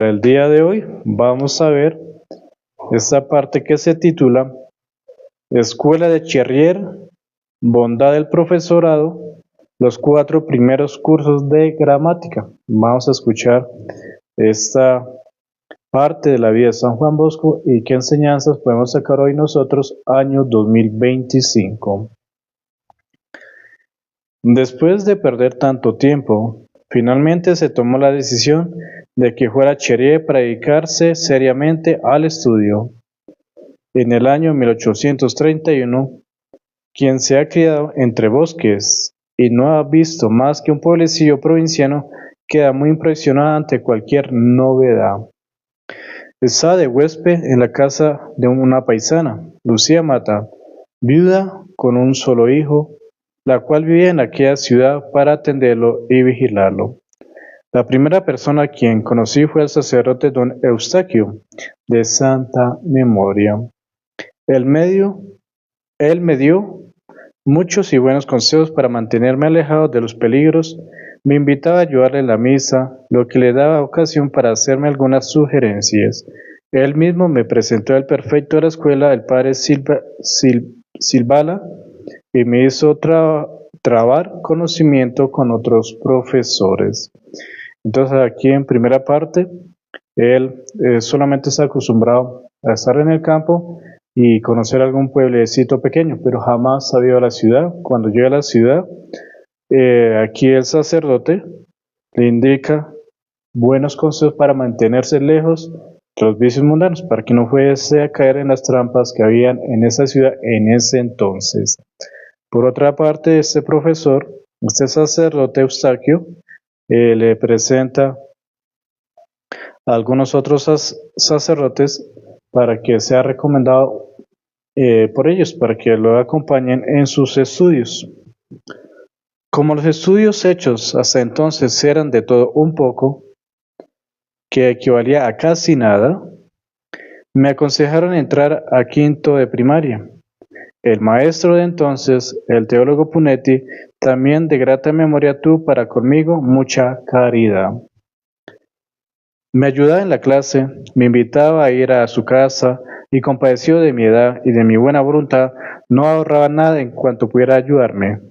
El día de hoy vamos a ver esta parte que se titula Escuela de Cherrier, Bondad del Profesorado, los 4 primeros cursos de gramática. Vamos a escuchar esta parte de la vida de San Juan Bosco y qué enseñanzas podemos sacar hoy nosotros, año 2025. Después de perder tanto tiempo, finalmente se tomó la decisión de que fuera Cherrier para dedicarse seriamente al estudio. En el año 1831, quien se ha criado entre bosques y no ha visto más que un pueblecillo provinciano, queda muy impresionado ante cualquier novedad. Estaba de huésped en la casa de una paisana, Lucía Mata, viuda con un solo hijo, la cual vivía en aquella ciudad para atenderlo y vigilarlo. La primera persona a quien conocí fue el sacerdote don Eustaquio, de santa memoria. Él me dio muchos y buenos consejos para mantenerme alejado de los peligros, me invitaba a ayudarle en la misa, lo que le daba ocasión para hacerme algunas sugerencias. Él mismo me presentó al prefecto de la escuela, el padre Silvala, y me hizo trabar conocimiento con otros profesores. Entonces aquí en primera parte, él solamente está acostumbrado a estar en el campo y conocer algún pueblecito pequeño, pero jamás ha ido a la ciudad. Cuando llega a la ciudad, aquí el sacerdote le indica buenos consejos para mantenerse lejos de los vicios mundanos, para que no fuese a caer en las trampas que habían en esa ciudad en ese entonces. Por otra parte, este sacerdote Eustaquio, le presenta a algunos otros sacerdotes para que sea recomendado por ellos, para que lo acompañen en sus estudios. Como los estudios hechos hasta entonces eran de todo un poco, que equivalía a casi nada, me aconsejaron entrar a quinto de primaria. El maestro de entonces, el teólogo Punetti, también de grata memoria tuvo para conmigo mucha caridad. Me ayudaba en la clase, me invitaba a ir a su casa y compadecido de mi edad y de mi buena voluntad, no ahorraba nada en cuanto pudiera ayudarme.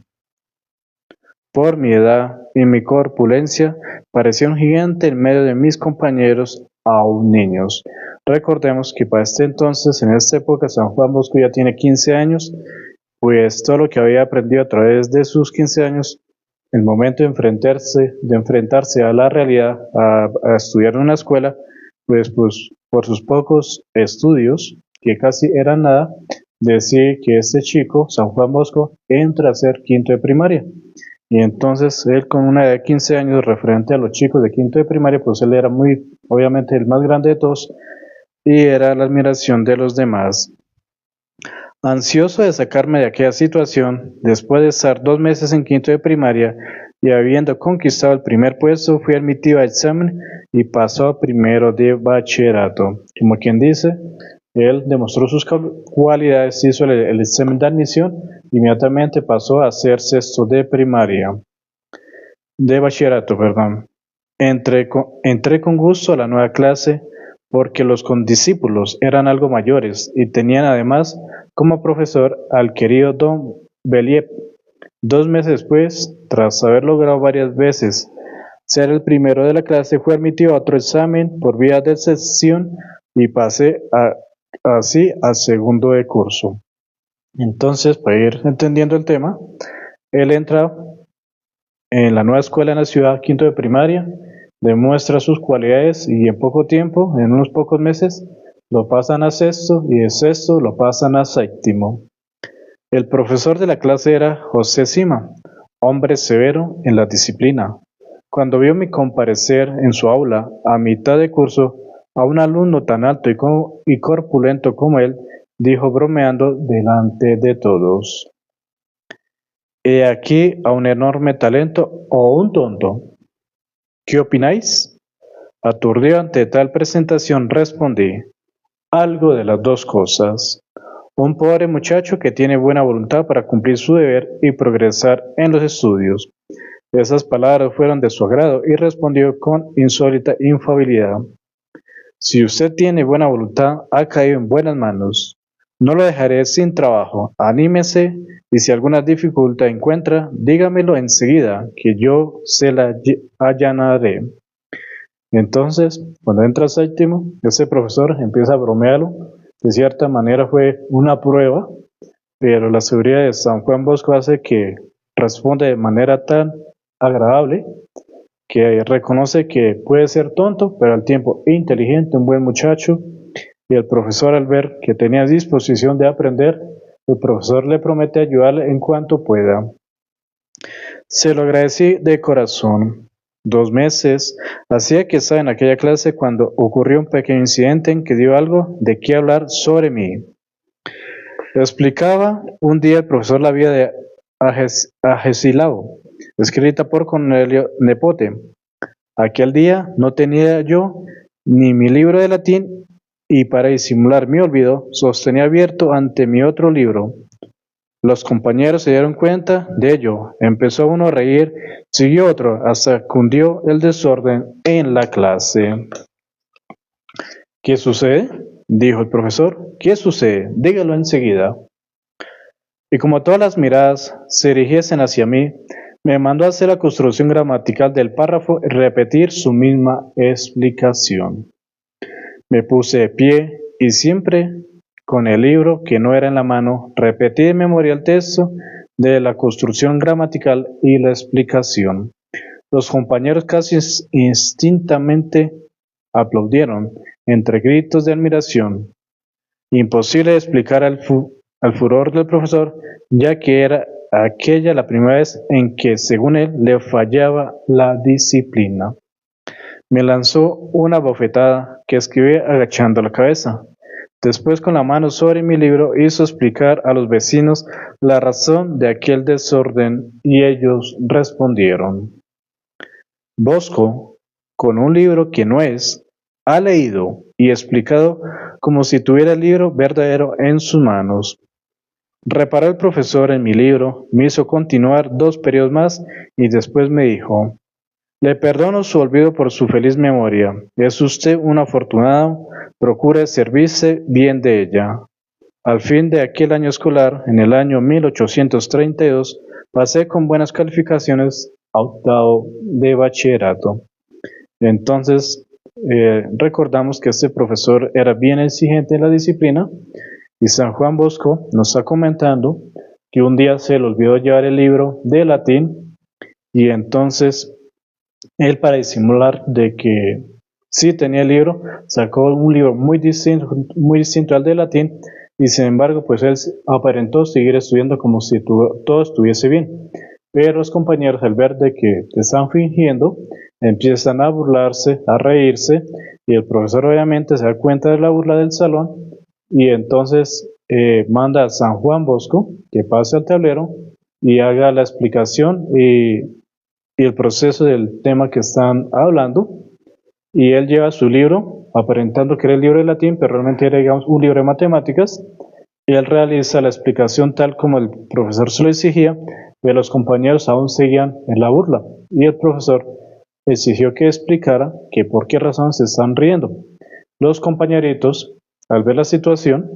Por mi edad y mi corpulencia, parecía un gigante en medio de mis compañeros, aún niños. Recordemos que para este entonces, en esta época, San Juan Bosco ya tiene 15 años, pues todo lo que había aprendido a través de sus 15 años, el momento de enfrentarse a la realidad, a estudiar en una escuela, pues por sus pocos estudios, que casi eran nada, decide que este chico, San Juan Bosco, entra a ser quinto de primaria. Y entonces él con una edad de 15 años referente a los chicos de quinto de primaria, pues él era obviamente el más grande de todos y era la admiración de los demás. Ansioso de sacarme de aquella situación, después de estar 2 meses en quinto de primaria y habiendo conquistado el primer puesto, fui admitido a examen y pasó a primero de bachillerato. Como quien dice, él demostró sus cualidades, hizo el examen de admisión, inmediatamente pasó a ser sexto de bachillerato, perdón. Entré con gusto a la nueva clase porque los condiscípulos eran algo mayores y tenían además como profesor al querido don Belliep. 2 meses después, tras haber logrado varias veces ser el primero de la clase, fue admitido a otro examen por vía de excepción y pasé así al segundo de curso. Entonces, para ir entendiendo el tema, él entra en la nueva escuela en la ciudad, quinto de primaria, demuestra sus cualidades y en poco tiempo, en unos pocos meses, lo pasan a sexto y de sexto lo pasan a séptimo. El profesor de la clase era José Sima, hombre severo en la disciplina. Cuando vio mi comparecer en su aula a mitad de curso a un alumno tan alto y corpulento como él, dijo bromeando delante de todos: He aquí a un enorme talento o un tonto. ¿Qué opináis? Aturdido ante tal presentación respondí: algo de las dos cosas. Un pobre muchacho que tiene buena voluntad para cumplir su deber y progresar en los estudios. Esas palabras fueron de su agrado y respondió con insólita infabilidad: Si usted tiene buena voluntad, ha caído en buenas manos. No lo dejaré sin trabajo. Anímese y si alguna dificultad encuentra, dígamelo enseguida, que yo se la allanaré. Entonces, cuando entra séptimo, ese profesor empieza a bromearlo. De cierta manera fue una prueba, pero la seguridad de San Juan Bosco hace que responde de manera tan agradable que reconoce que puede ser tonto, pero al tiempo inteligente, un buen muchacho. Y el profesor, al ver que tenía disposición de aprender, el profesor le promete ayudarle en cuanto pueda. Se lo agradecí de corazón. 2 meses hacía que estaba en aquella clase cuando ocurrió un pequeño incidente en que dio algo de qué hablar sobre mí. Explicaba un día el profesor la vida de Agesilao, escrita por Cornelio Nepote. Aquel día no tenía yo ni mi libro de latín y para disimular mi olvido sostenía abierto ante mi otro libro. Los compañeros se dieron cuenta de ello. Empezó uno a reír, siguió otro, hasta cundió el desorden en la clase. ¿Qué sucede?, dijo el profesor. ¿Qué sucede? Dígalo enseguida. Y como todas las miradas se dirigiesen hacia mí, me mandó a hacer la construcción gramatical del párrafo y repetir su misma explicación. Me puse de pie y siempre con el libro que no era en la mano, repetí de memoria el texto de la construcción gramatical y la explicación. Los compañeros casi instintamente aplaudieron, entre gritos de admiración. Imposible de explicar al furor del profesor, ya que era aquella la primera vez en que, según él, le fallaba la disciplina. Me lanzó una bofetada que escribí agachando la cabeza. Después, con la mano sobre mi libro, hizo explicar a los vecinos la razón de aquel desorden y ellos respondieron. Bosco, con un libro que no es, ha leído y explicado como si tuviera el libro verdadero en sus manos. Reparó el profesor en mi libro, me hizo continuar 2 periodos más y después me dijo: le perdono su olvido por su feliz memoria. Es usted un afortunado, procure servirse bien de ella. Al fin de aquel año escolar, en el año 1832, pasé con buenas calificaciones a octavo de bachillerato. Entonces, recordamos que este profesor era bien exigente en la disciplina y San Juan Bosco nos está comentando que un día se le olvidó llevar el libro de latín y entonces él, para disimular de que sí tenía el libro, sacó un libro muy distinto al de latín y sin embargo pues él aparentó seguir estudiando como si todo estuviese bien. Pero los compañeros, al ver de que te están fingiendo, empiezan a burlarse, a reírse, y el profesor obviamente se da cuenta de la burla del salón y entonces manda a San Juan Bosco que pase al tablero y haga la explicación y el proceso del tema que están hablando, y él lleva su libro aparentando que era el libro de latín, pero realmente era, digamos, un libro de matemáticas, y él realiza la explicación tal como el profesor se lo exigía, pero los compañeros aún seguían en la burla, y el profesor exigió que explicara que por qué razón se están riendo. Los compañeritos, al ver la situación,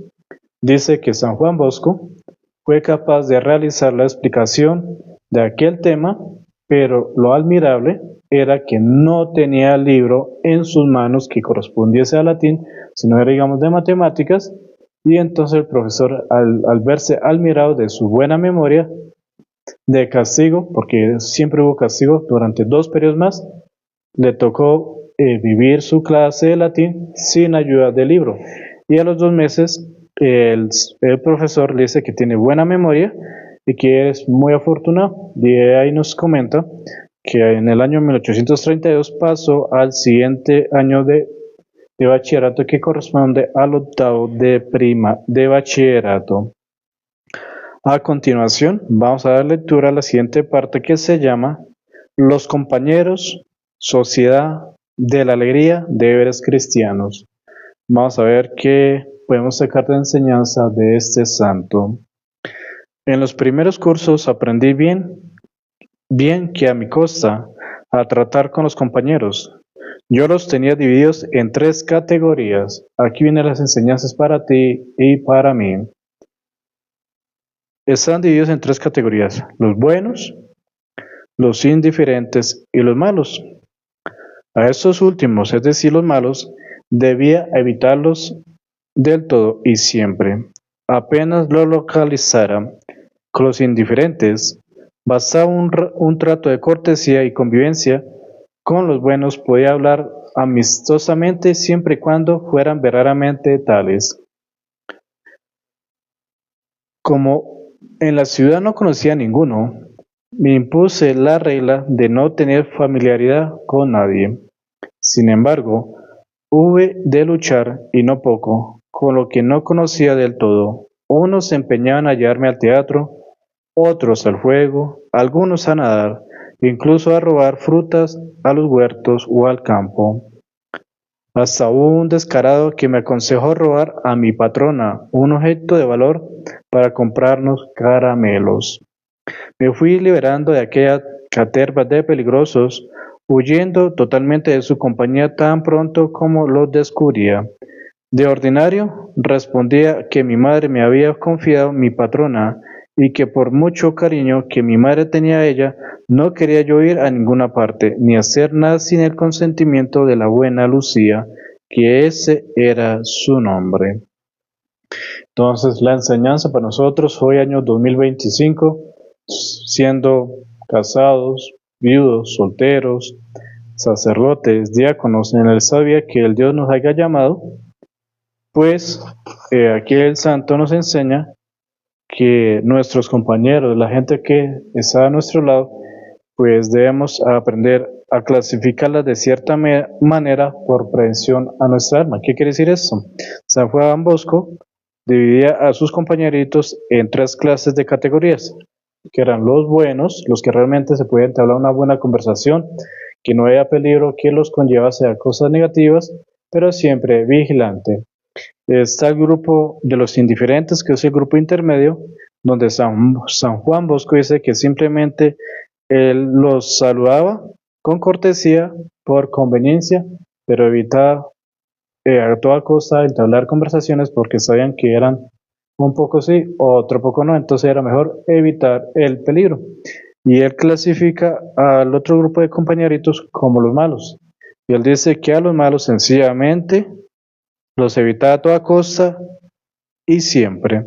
dice que San Juan Bosco fue capaz de realizar la explicación de aquel tema, pero lo admirable era que no tenía el libro en sus manos que correspondiese al latín, sino era, digamos, de matemáticas, y entonces el profesor, al verse admirado de su buena memoria, de castigo, porque siempre hubo castigo durante 2 periodos más, le tocó vivir su clase de latín sin ayuda del libro. Y a los 2 meses, el profesor le dice que tiene buena memoria y que es muy afortunado. Y ahí nos comenta que en el año 1832 pasó al siguiente año de bachillerato, que corresponde al octavo de bachillerato. A continuación, vamos a dar lectura a la siguiente parte que se llama Los compañeros, sociedad de la alegría, deberes cristianos. Vamos a ver qué podemos sacar de enseñanza de este santo. En los primeros cursos aprendí bien que a mi costa, a tratar con los compañeros. Yo los tenía divididos en tres categorías. Aquí vienen las enseñanzas para ti y para mí. Están divididos en tres categorías: los buenos, los indiferentes y los malos. A estos últimos, es decir, los malos, debía evitarlos del todo y siempre. Apenas lo localizara. Con los indiferentes, bastaba un trato de cortesía y convivencia. Con los buenos podía hablar amistosamente siempre y cuando fueran verdaderamente tales. Como en la ciudad no conocía a ninguno, me impuse la regla de no tener familiaridad con nadie. Sin embargo, hube de luchar, y no poco, con lo que no conocía del todo. Unos se empeñaban a llevarme al teatro, otros al juego, algunos a nadar, incluso a robar frutas a los huertos o al campo. Hasta hubo un descarado que me aconsejó robar a mi patrona un objeto de valor para comprarnos caramelos. Me fui liberando de aquella caterva de peligrosos, huyendo totalmente de su compañía tan pronto como los descubría. De ordinario, respondía que mi madre me había confiado mi patrona y que por mucho cariño que mi madre tenía a ella, no quería yo ir a ninguna parte, ni hacer nada sin el consentimiento de la buena Lucía, que ese era su nombre. Entonces, la enseñanza para nosotros hoy, año 2025, siendo casados, viudos, solteros, sacerdotes, diáconos, en el sabia que el Dios nos haya llamado, pues aquí el santo nos enseña que nuestros compañeros, la gente que está a nuestro lado, pues debemos aprender a clasificarlas de cierta manera por prevención a nuestra alma. ¿Qué quiere decir eso? San Juan Bosco dividía a sus compañeritos en tres clases de categorías, que eran los buenos, los que realmente se podía entablar una buena conversación, que no haya peligro que los conllevase a cosas negativas, pero siempre vigilante. Está el grupo de los indiferentes, que es el grupo intermedio, donde San Juan Bosco dice que simplemente él los saludaba con cortesía, por conveniencia, pero evitaba a toda costa entablar conversaciones porque sabían que eran un poco sí, otro poco no, entonces era mejor evitar el peligro. Y él clasifica al otro grupo de compañeritos como los malos. Y él dice que a los malos sencillamente los evita a toda costa y siempre.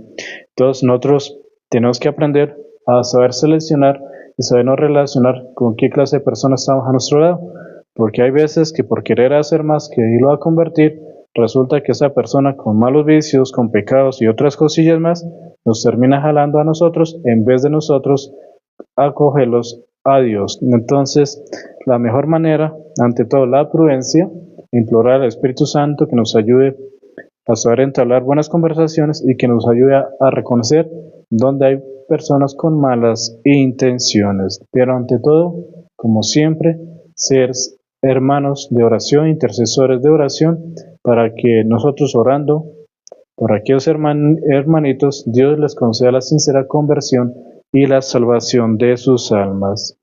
Entonces nosotros tenemos que aprender a saber seleccionar y sabernos relacionar con qué clase de personas estamos a nuestro lado, porque hay veces que por querer hacer más que irlo a convertir, resulta que esa persona con malos vicios, con pecados y otras cosillas más, nos termina jalando a nosotros en vez de nosotros acogerlos a Dios. Entonces, la mejor manera, ante todo, la prudencia, implorar al Espíritu Santo que nos ayude a saber entablar buenas conversaciones y que nos ayude a reconocer dónde hay personas con malas intenciones. Pero ante todo, como siempre, ser hermanos de oración, intercesores de oración, para que nosotros orando por aquellos hermanitos, Dios les conceda la sincera conversión y la salvación de sus almas.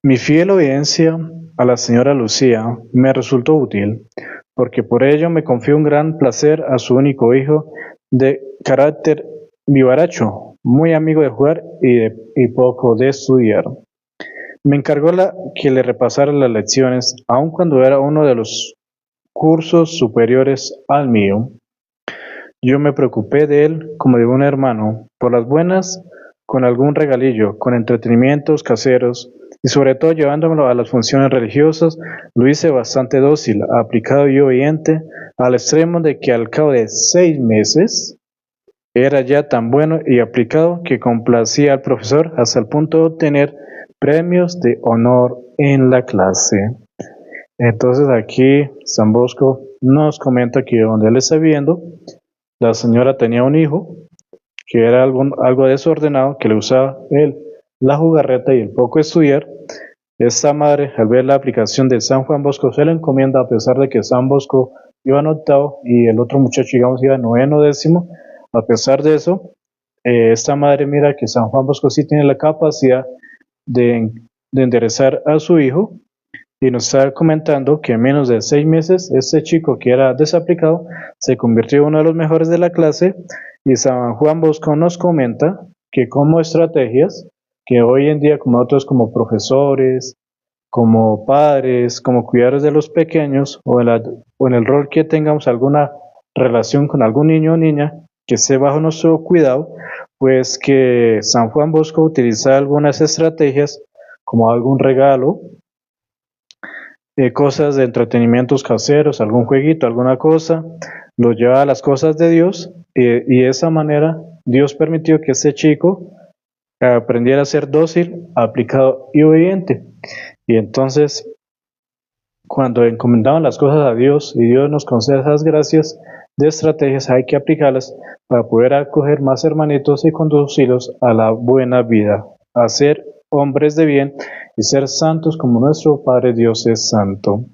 Mi fiel obediencia a la señora Lucía me resultó útil, porque por ello me confió un gran placer a su único hijo, de carácter vivaracho, muy amigo de jugar y poco de estudiar. Me encargó que le repasara las lecciones, aun cuando era uno de los cursos superiores al mío. Yo me preocupé de él como de un hermano, por las buenas, con algún regalillo, con entretenimientos caseros, y sobre todo llevándomelo a las funciones religiosas. Lo hice bastante dócil, aplicado y obediente, al extremo de que al cabo de 6 meses era ya tan bueno y aplicado que complacía al profesor hasta el punto de obtener premios de honor en la clase. Entonces aquí San Bosco nos comenta que donde él está viendo, la señora tenía un hijo que era algo desordenado, que le usaba la jugarreta y el poco estudiar. Esta madre, al ver la aplicación de San Juan Bosco, se le encomienda, a pesar de que San Bosco iba en octavo y el otro muchacho, digamos, iba en noveno, décimo. A pesar de eso, esta madre mira que San Juan Bosco sí tiene la capacidad de enderezar a su hijo, y nos está comentando que en menos de 6 meses este chico que era desaplicado se convirtió en uno de los mejores de la clase y San Juan Bosco nos comenta que como estrategias que hoy en día como nosotros como profesores, como padres, como cuidadores de los pequeños o en el rol que tengamos alguna relación con algún niño o niña que esté bajo nuestro cuidado, pues que San Juan Bosco utiliza algunas estrategias como algún regalo, cosas de entretenimientos caseros, algún jueguito, alguna cosa, lo lleva a las cosas de Dios y de esa manera Dios permitió que ese chico aprendiera a ser dócil, aplicado y obediente. Y entonces, cuando encomendamos las cosas a Dios y Dios nos concede esas gracias de estrategias, hay que aplicarlas para poder acoger más hermanitos y conducirlos a la buena vida, a ser hombres de bien y ser santos como nuestro Padre Dios es santo.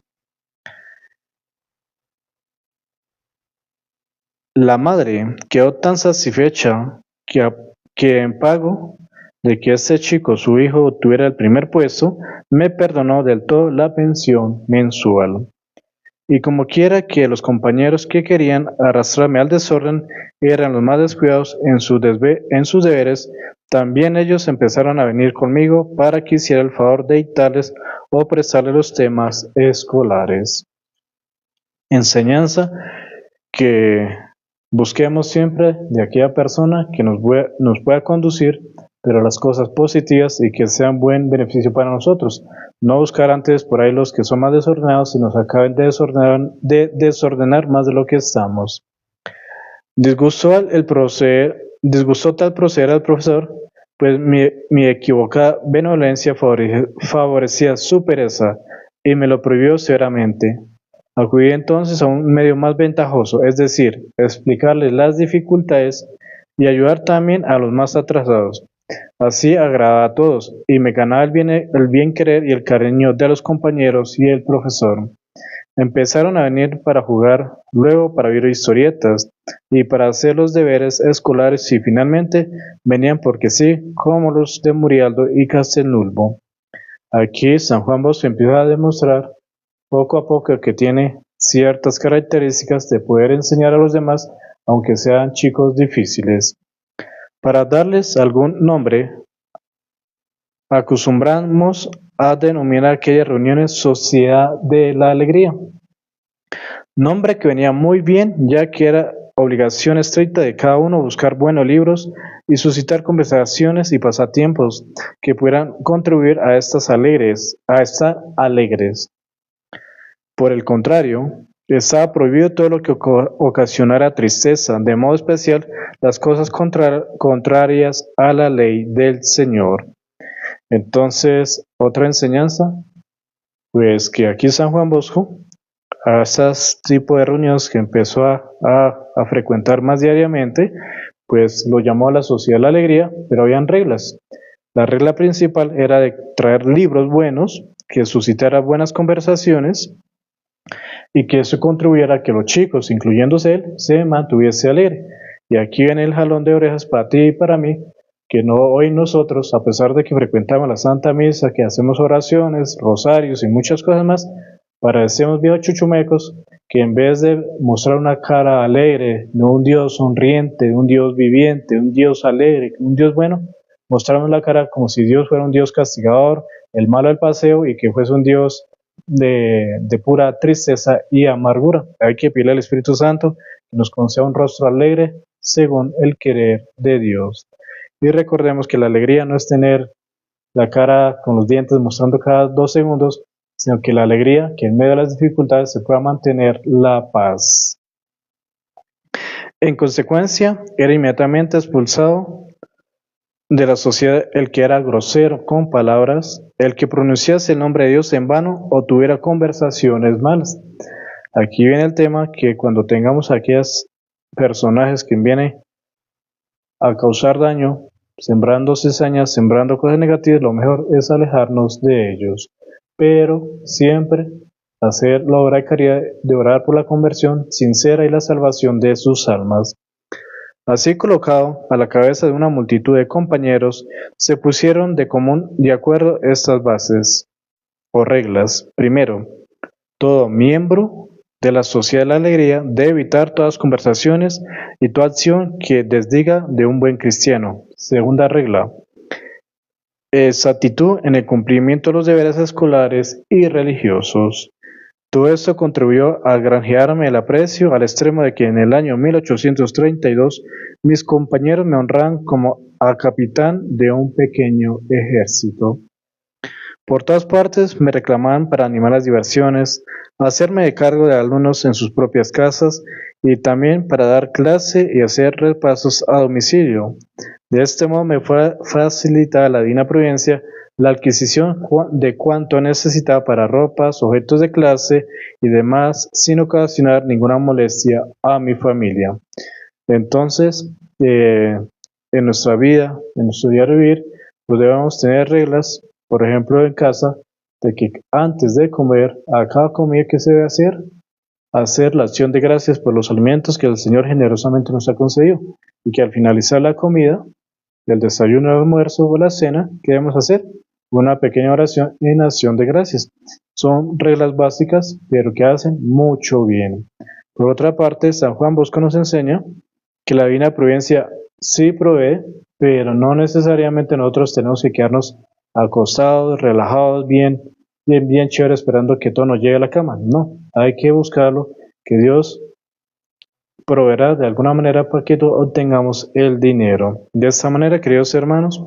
La madre quedó tan satisfecha que en pago de que este chico, su hijo, obtuviera el primer puesto, me perdonó del todo la pensión mensual. Y como quiera que los compañeros que querían arrastrarme al desorden eran los más descuidados en sus deberes, también ellos empezaron a venir conmigo para que hiciera el favor de dictarles o prestarles los temas escolares. Enseñanza que busquemos siempre de aquella persona que nos pueda conducir, pero a las cosas positivas y que sean buen beneficio para nosotros. No buscar antes por ahí los que son más desordenados y nos acaben de desordenar más de lo que estamos. Disgustó tal proceder al profesor, pues mi equivocada benevolencia favorecía su pereza y me lo prohibió severamente. Acudí entonces a un medio más ventajoso, es decir, explicarles las dificultades y ayudar también a los más atrasados. Así agradaba a todos y me ganaba el bien querer y el cariño de los compañeros y el profesor. Empezaron a venir para jugar, luego para ver historietas y para hacer los deberes escolares y finalmente venían porque sí, como los de Murialdo y Castelnulvo. Aquí San Juan Bosco empieza a demostrar poco a poco que tiene ciertas características de poder enseñar a los demás, aunque sean chicos difíciles. Para darles algún nombre, acostumbramos a denominar aquellas reuniones Sociedad de la Alegría, nombre que venía muy bien ya que era obligación estricta de cada uno buscar buenos libros y suscitar conversaciones y pasatiempos que pudieran contribuir a estar alegres. Por el contrario, estaba prohibido todo lo que ocasionara tristeza, de modo especial las cosas contrarias a la ley del Señor. Entonces, otra enseñanza, pues que aquí San Juan Bosco, a esas tipos de reuniones que empezó a frecuentar más diariamente, pues lo llamó a la Sociedad de la Alegría, pero habían reglas. La regla principal era de traer libros buenos, que suscitara buenas conversaciones, y que eso contribuyera a que los chicos, incluyéndose él, se mantuviese alegre. Y aquí viene el jalón de orejas para ti y para mí, que no hoy nosotros, a pesar de que frecuentamos la Santa Misa, que hacemos oraciones, rosarios y muchas cosas más, parecemos viejos chuchumecos que en vez de mostrar una cara alegre, de un Dios sonriente, de un Dios viviente, de un Dios alegre, un Dios bueno, mostramos la cara como si Dios fuera un Dios castigador, el malo del paseo y que fuese un Dios de pura tristeza y amargura. Hay que pedirle al Espíritu Santo que nos conceda un rostro alegre según el querer de Dios. Y recordemos que la alegría no es tener la cara con los dientes mostrando cada 2 segundos, sino que la alegría, que en medio de las dificultades se pueda mantener la paz. En consecuencia, era inmediatamente expulsado de la sociedad el que era grosero con palabras, el que pronunciase el nombre de Dios en vano o tuviera conversaciones malas. Aquí viene el tema que cuando tengamos aquellos personajes que vienen a causar daño, sembrando cizañas, sembrando cosas negativas, lo mejor es alejarnos de ellos. Pero siempre hacer la obra de caridad de orar por la conversión sincera y la salvación de sus almas. Así colocado a la cabeza de una multitud de compañeros, se pusieron de común de acuerdo estas bases. o reglas. Primero, todo miembro de la Sociedad de la Alegría debe evitar todas conversaciones y toda acción que desdiga de un buen cristiano. Segunda regla, exactitud en el cumplimiento de los deberes escolares y religiosos. Todo esto contribuyó a granjearme el aprecio al extremo de que en el año 1832 mis compañeros me honraban como a capitán de un pequeño ejército. Por todas partes me reclamaban para animar las diversiones, hacerme de cargo de alumnos en sus propias casas y también para dar clase y hacer repasos a domicilio. De este modo me fue facilitada la divina providencia la adquisición de cuanto necesitaba para ropas, objetos de clase y demás, sin ocasionar ninguna molestia a mi familia. Entonces, en nuestra vida, en nuestro diario vivir, pues debemos tener reglas, por ejemplo, en casa, de que antes de comer, a cada comida que se debe hacer la acción de gracias por los alimentos que el Señor generosamente nos ha concedido, y que al finalizar la comida, el desayuno, el almuerzo o la cena, ¿qué debemos hacer? Una pequeña oración en acción de gracias. Son reglas básicas, pero que hacen mucho bien. Por otra parte, San Juan Bosco nos enseña que la divina providencia sí provee, pero no necesariamente nosotros tenemos que quedarnos acostados, relajados, bien chévere, esperando que todo nos llegue a la cama. No, hay que buscarlo, que Dios proveerá de alguna manera para que obtengamos el dinero. De esta manera, queridos hermanos,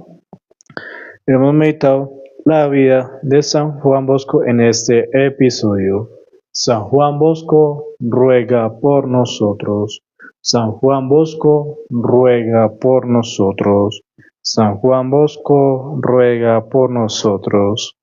hemos meditado la vida de San Juan Bosco en este episodio. San Juan Bosco ruega por nosotros. San Juan Bosco ruega por nosotros. San Juan Bosco ruega por nosotros.